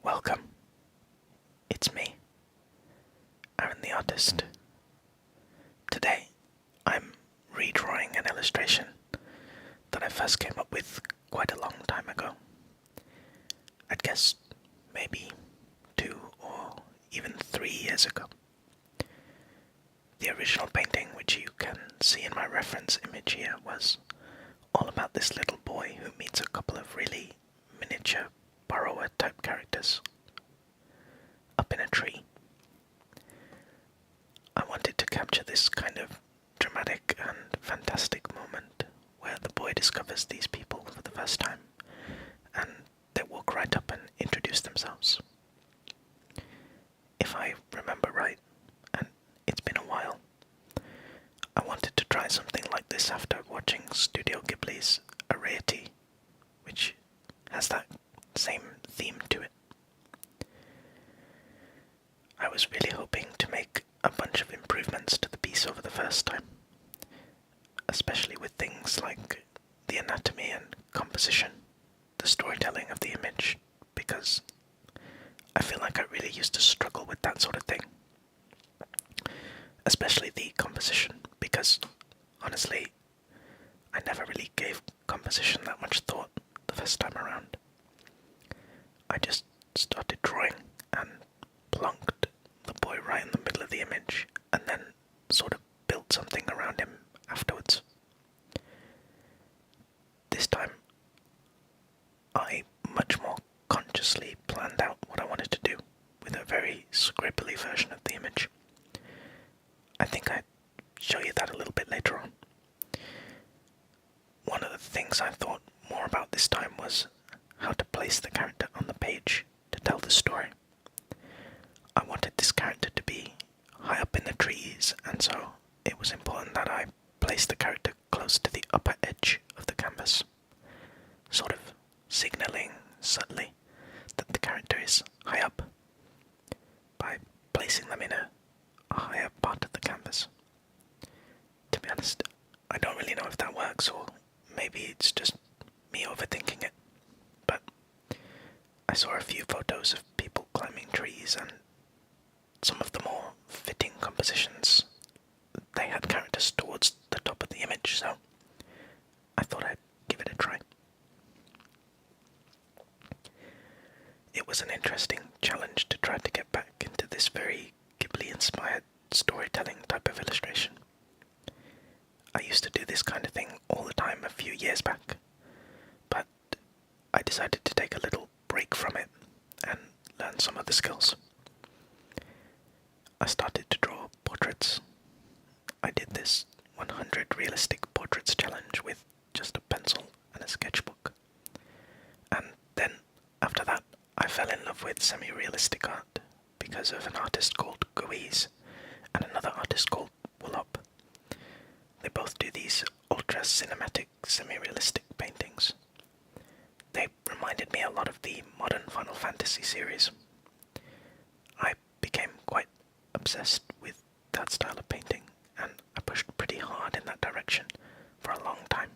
Welcome. It's me, Aaron the Artist. Today, I'm redrawing an illustration that I first came up with quite a long time ago. I'd guess maybe 2 or even 3 years ago. The original painting, which you can see in my reference image here, was all about this little boy who meets a couple of really miniature borrower type characters up in a tree. I wanted to capture this kind of dramatic and fantastic moment where the boy discovers these people for the first time and they walk right up and introduce themselves. If I remember right, and it's been a while, I wanted to try something like this after watching Studio Ghibli's Arietti, which has that same theme to it. I was really hoping to make a bunch of improvements to the piece over the first time, especially with things like the anatomy and composition, the storytelling of the image, because I feel like I really used to struggle with that sort of thing. Especially the composition, because honestly, I never really gave composition that much thought the first time around. I just started drawing and plunked the boy right in the middle of the image, and then sort of built something around him afterwards. This time, I much more consciously planned out what I wanted to do with a very scribbly version of the image. I think I'd show you that a little bit later on. One of the things I thought more about this time was how to place the character on the page to tell the story. I wanted this character to be high up in the trees, and so it was important that I place the character close to the upper edge of the canvas, sort of signalling subtly that the character is high up by placing them in a higher part of the canvas. To be honest, I don't really know if that works, or maybe it's just me overthinking it, but I saw a few photos of people climbing trees, and some of the more fitting compositions, they had characters towards the top of the image, so I thought I'd give it a try. It was an interesting challenge to try to get back into this very Ghibli-inspired storytelling type of illustration. I used to do this kind of thing all the time a few years back, but I decided to take a little break from it and learn some of the skills. I started to draw portraits. I did this 100 realistic portraits challenge with just a pencil and a sketchbook. And then, after that, I fell in love with semi-realistic art because of an artist called Guiz and another artist called Woolop. They both do these ultra-cinematic, semi-realistic paintings. They reminded me a lot of the modern Final Fantasy series. I became quite obsessed with that style of painting, and I pushed pretty hard in that direction for a long time.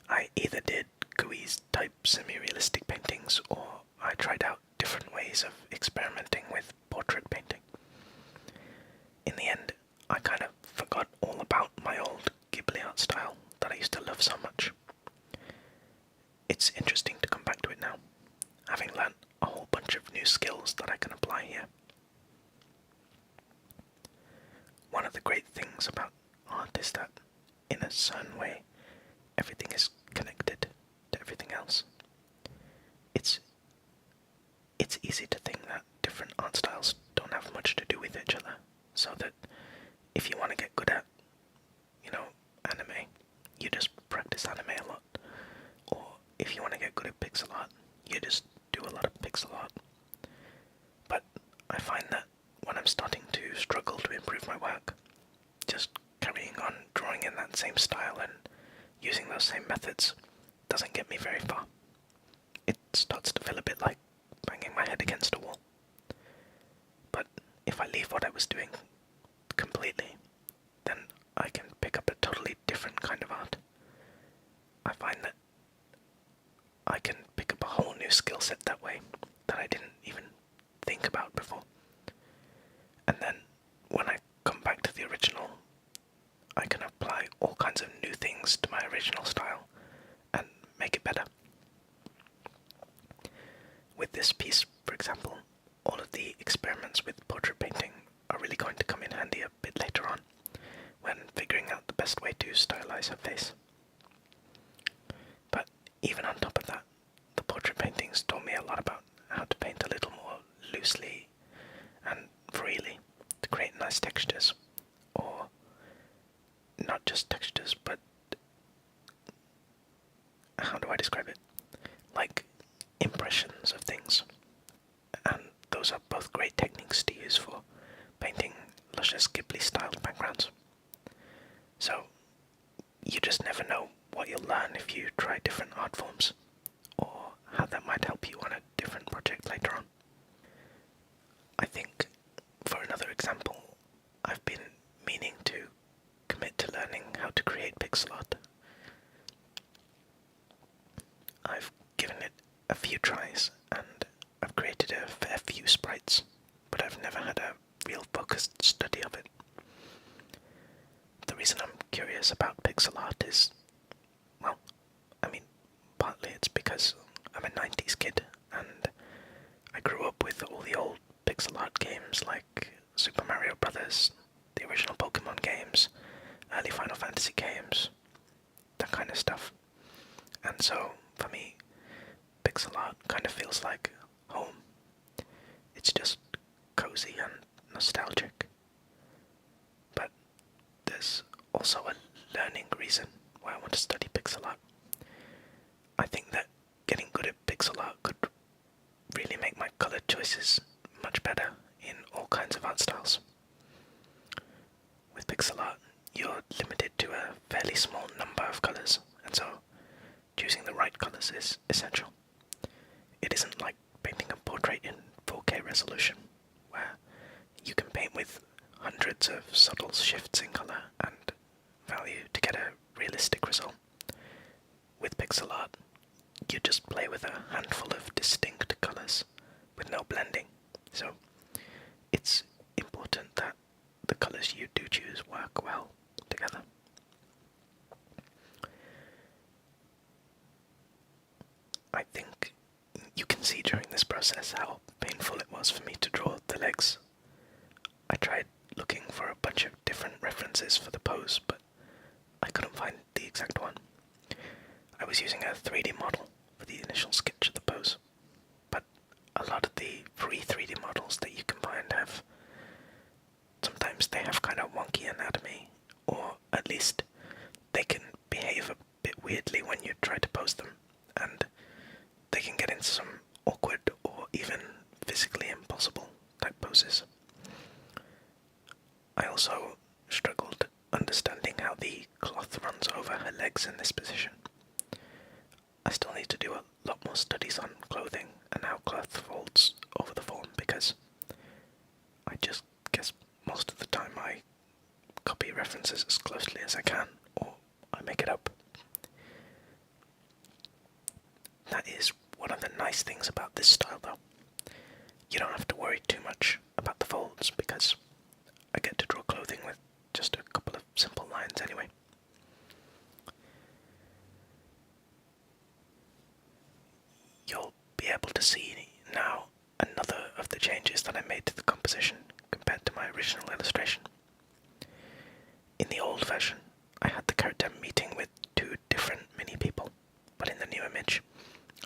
I either did Guiz type semi-realistic paintings, or I tried out different ways of experimenting with portrait painting. In the end, I kind of forgot all about my old Ghibli art style that I used to love so much. It's interesting to come back to it now, having learnt a whole bunch of new skills that I can apply here. One of the great things about art is that, in a certain way, everything is connected to everything else. It's easy to think that different art styles don't have much to do with each other, so that if you want to get good at, anime, you just practice anime a lot. Or if you want to get good at pixel art, you just do a lot of pixel art. But I find that when I'm starting to struggle to improve my work, just carrying on drawing in that same style and using those same methods doesn't get me very far. It starts to feel a bit like banging my head against a wall. But if I leave what I was doing completely, then I can pick up a totally different kind of art. I find that I can pick up a whole new skill set that way that I didn't even think about before. And then when I come back to the original, I can apply all kinds of new things to my original style and make it better. With this piece, for example, all of the experiments with portrait painting are really going to come in handy a bit later on, when figuring out the best way to stylize her face. But even on top of that, the portrait paintings taught me a lot about how to paint a little more loosely and freely to create nice textures, or not just textures, but how do I describe it? Like impressions of things. And those are both great techniques to use for painting luscious Ghibli-styled backgrounds. So, you just never know what you'll learn if you try different art forms, or how that might help you on a different project later on. I think, for another example, I've been meaning to commit to learning how to create pixel art. I've given it a few tries, and I've created a fair few sprites, but I've never had a real focused study of it. The reason I'm curious about pixel art is, well, I mean, partly it's because I'm a 90s kid, and I grew up with all the old pixel art games like Super Mario Brothers, the original Pokemon games, early Final Fantasy games, that kind of stuff. And so, for me, pixel art kind of feels like home. It's just cozy and nostalgic. But there's also a learning reason why I want to study pixel art. I think that getting good at pixel art could really make my color choices much better in all kinds of art styles. With pixel art, you're limited to a fairly small number of colors, and so choosing the right colors is essential. It isn't like painting a portrait in 4K resolution, where you can paint with hundreds of subtle shifts in color and value to get a realistic result. With pixel art, you just play with a handful of distinct colors with no blending, so it's important that the colors you do choose work well together. I think you can see during this process how painful it was for me to draw the legs. I tried looking for a bunch of different references for the pose, but I couldn't find the exact one. I was using a 3D model for the initial sketch of the pose, but a lot of the free 3D models that you can find sometimes they have kind of wonky anatomy, or at least they can behave a bit weirdly when you try to pose them, and they can get into some awkward or even physically impossible type poses. I also struggled understanding how the cloth runs over her legs in this position. I still need to do a lot more studies on clothing and how cloth folds over the form, because I just guess most of the time I copy references as closely as I can, or I make it up. That is one of the nice things about this style though. You don't have to worry too much about the folds, because I get to draw clothing with just a couple of simple lines anyway. You'll be able to see now another of the changes that I made to the composition compared to my original illustration. In the old version, I had the character meeting with two different mini people, but in the new image,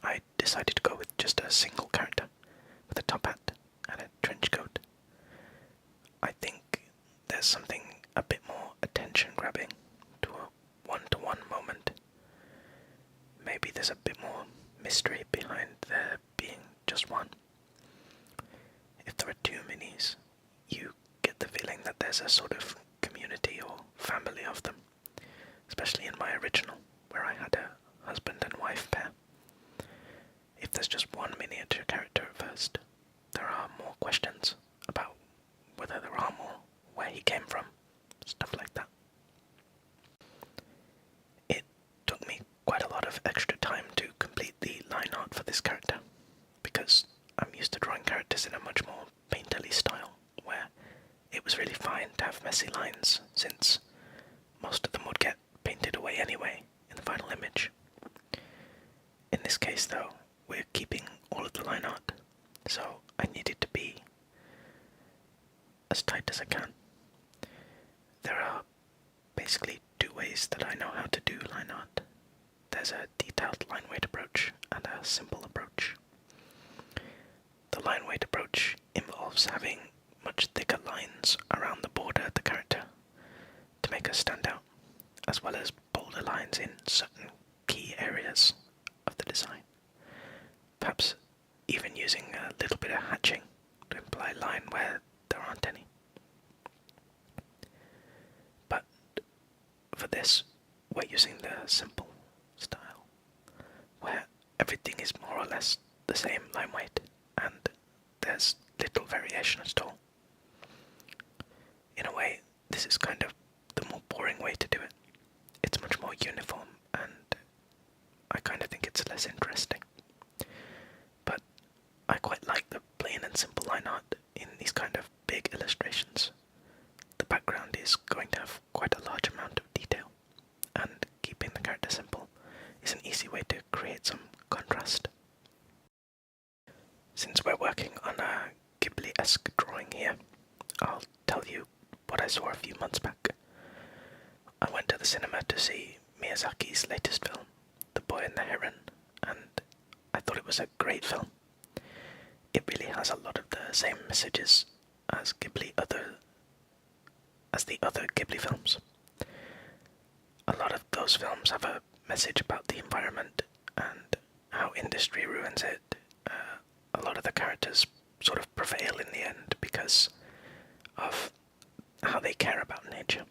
I decided to go with just a single character, with a top hat and a trench coat. I think there's something a bit more attention-grabbing to a one-to-one moment. Maybe there's a bit more mystery behind there being just one. If there are two minis, you get the feeling that there's a sort of community or family of them, especially in my original, where I had a husband and wife pair. If there's just one miniature character at first, there are more questions about whether there are more, where he came from, stuff like that. It took me quite a lot of extra time to complete the line art for this character, messy lines, since most of them would get painted away anyway in the final image. In this case though, we're keeping all of the line art, so I need it to be as tight as I can. There are basically two ways that I know how to do line art. There's a detailed line weight approach and a simple approach. The line weight approach involves having much thicker lines around the border of the character to make us stand out, as well as bolder lines in certain key areas of the design. Perhaps even using a little bit of hatching to imply line where there aren't any. But for this, we're using the simple style, where everything is more or less the same line weight, and there's little variation at all. In a way, this is kind of the more boring way to do it. It's much more uniform, and I kind of think it's less interesting. But I quite like the plain and simple line art in these kind of big illustrations. The background is going to have quite a large amount of detail, and keeping the character simple is an easy way to create some contrast. Since we're working on a Ghibli-esque drawing here, I'll tell you what I saw a few months back. I went to the cinema to see Miyazaki's latest film, The Boy and the Heron, and I thought it was a great film. It really has a lot of the same messages as the other Ghibli films. A lot of those films have a message about the environment and how industry ruins it. A lot of the characters sort of prevail in the end because of how they care about nature.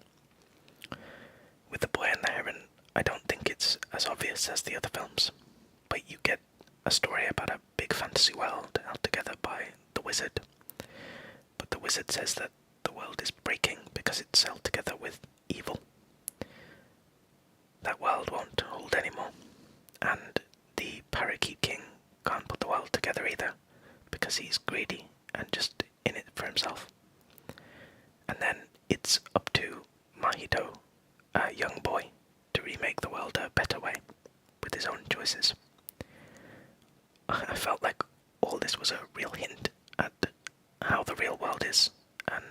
With The Boy and the Heron, I don't think it's as obvious as the other films, but you get a story about a big fantasy world held together by the wizard. But the wizard says that the world is breaking because it's held together with evil. That world won't hold anymore, and the Parakeet King can't put the world together either, because he's greedy and just in it for himself. And then it's up to Mahito, a young boy, to remake the world a better way, with his own choices. I felt like all this was a real hint at how the real world is, and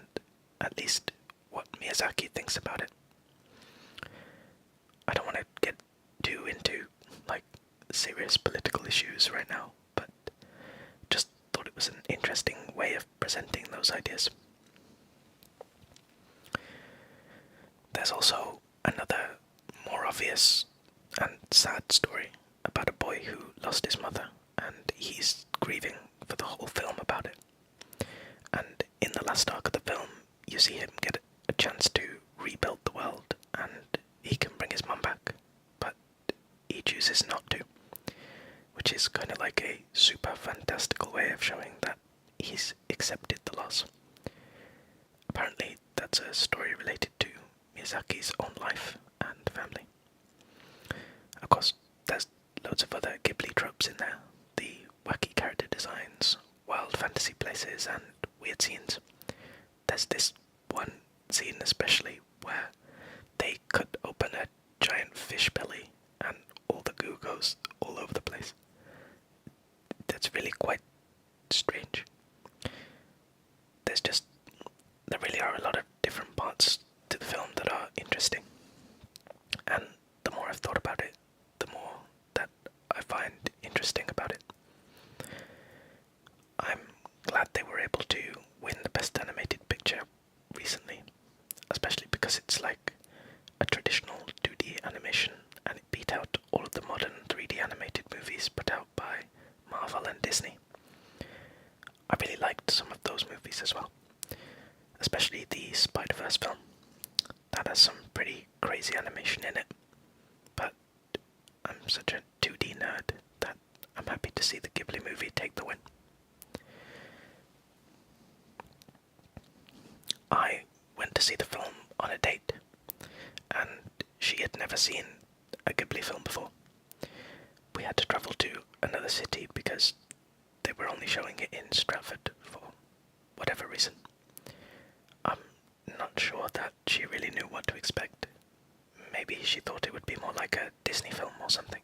at least what Miyazaki thinks about it. I don't want to get too into, serious political issues right now, but just thought it was an interesting way of presenting those ideas. There's also another more obvious and sad story about a boy who lost his mother, and he's grieving for the whole film about it. And in the last arc of the film, you see him get a chance to rebuild the world, and he can bring his mum back, but he chooses not to, which is kind of like a super fantastical way of showing that he's accepted the loss. Apparently, that's a story related to Miyazaki's own life and family. Of course, there's loads of other Ghibli tropes in there. The wacky character designs, wild fantasy places, and weird scenes. There's this one scene especially where they cut open a giant fish belly and all the goo goes all over the place. That's really quite strange. There really are a lot of different parts to the film that are interesting. And the more I've thought about it, the more that I find interesting about it. I'm glad they were able to win the Best Animated Picture recently, especially because it's like a traditional 2D animation and it beat out all of the modern 3D animated movies put out by Marvel and Disney. I really liked some of those movies as well, especially the Spider-Verse film. That has some pretty crazy animation in it, but I'm such a 2D nerd that I'm happy to see the Ghibli movie take the win. I went to see the film on a date, and she had never seen a Ghibli film before. We had to travel to another city because they were only showing it in Stratford for whatever reason. I'm not sure that she really knew what to expect. Maybe she thought it would be more like a Disney film or something.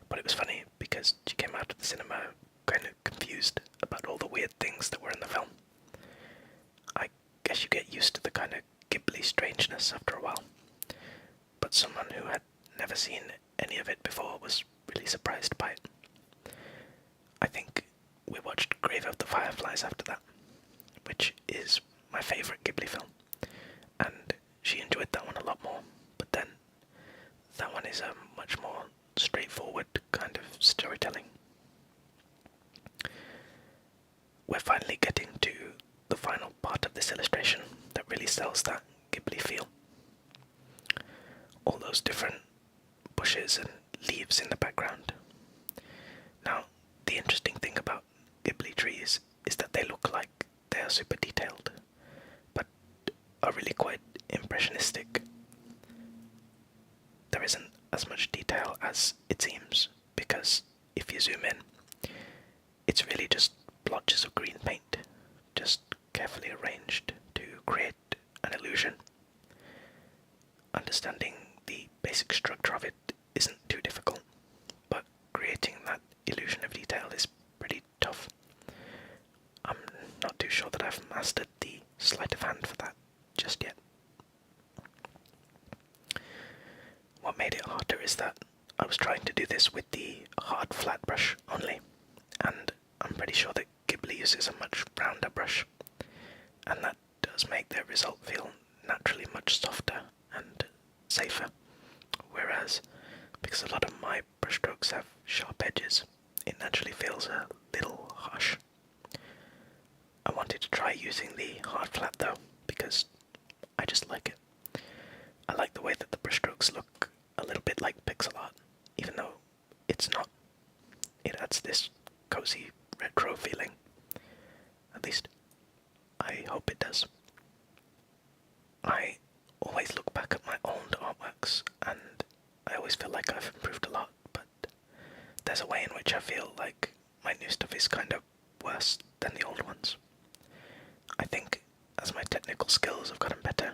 But it was funny because she came out of the cinema kind of confused about all the weird things that were in the film. I guess you get used to the kind of Ghibli strangeness after a while. But someone who had never seen any of it before was really surprised by it. I think we watched Grave of the Fireflies after that, which is my favourite Ghibli film, and she enjoyed that one a lot more, but then that one is a much more straightforward kind of storytelling. We're finally getting to the final part of this illustration that really sells that Ghibli feel. All those different bushes and leaves in the background. Now, the interesting thing about Ghibli trees is that they look like they are super detailed, but are really quite impressionistic. There isn't as much detail as it seems, because if you zoom in, it's really just blotches of green paint, just carefully arranged to create an illusion. Understanding the basic structure of it isn't too difficult, but creating that illusion of detail is pretty tough. I'm not too sure that I've mastered the sleight of hand for that just yet. What made it harder is that I was trying to do this with the hard flat brush only, and I'm pretty sure that Ghibli uses a much rounder brush, and that does make the result feel naturally much softer and safer, whereas because a lot of my brushstrokes have sharp edges, it naturally feels a little harsh. I wanted to try using the hard flat though, because I just like it. I like the way that the brushstrokes look a little bit like pixel art, even though it's not. It adds this cozy retro feeling. At least, I hope it does. I always look back at my old artworks, and I always feel like I've improved a lot, but there's a way in which I feel like my new stuff is kind of worse than the old ones. I think as my technical skills have gotten better,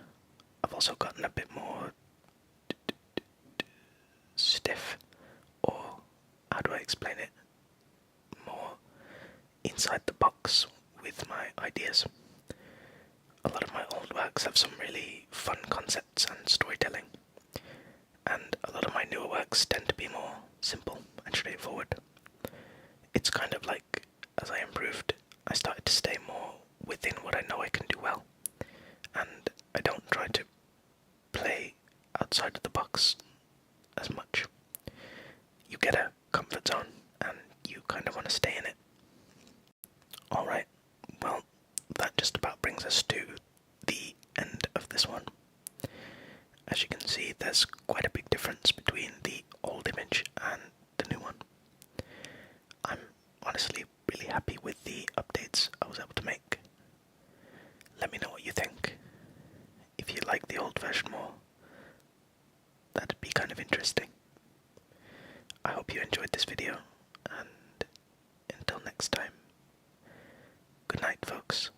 I've also gotten a bit more stiff, or how do I explain it? More inside the box with my ideas. A lot of my old works have some really fun concepts and storytelling, and a lot of my newer works tend to be more simple and straightforward. It's kind of like, as I improved, I started to stay more within what I know I can do well, and I don't try to play outside of the box as much. You get a comfort zone, and you kind of want to stay in it. Alright, well, that just about brings us to the end of this one. As you can see, there's quite a big difference between the old image and the new one. I'm honestly really happy with the updates I was able to make. Let me know what you think. If you like the old version more, that'd be kind of interesting. I hope you enjoyed this video, and until next time, good night, folks.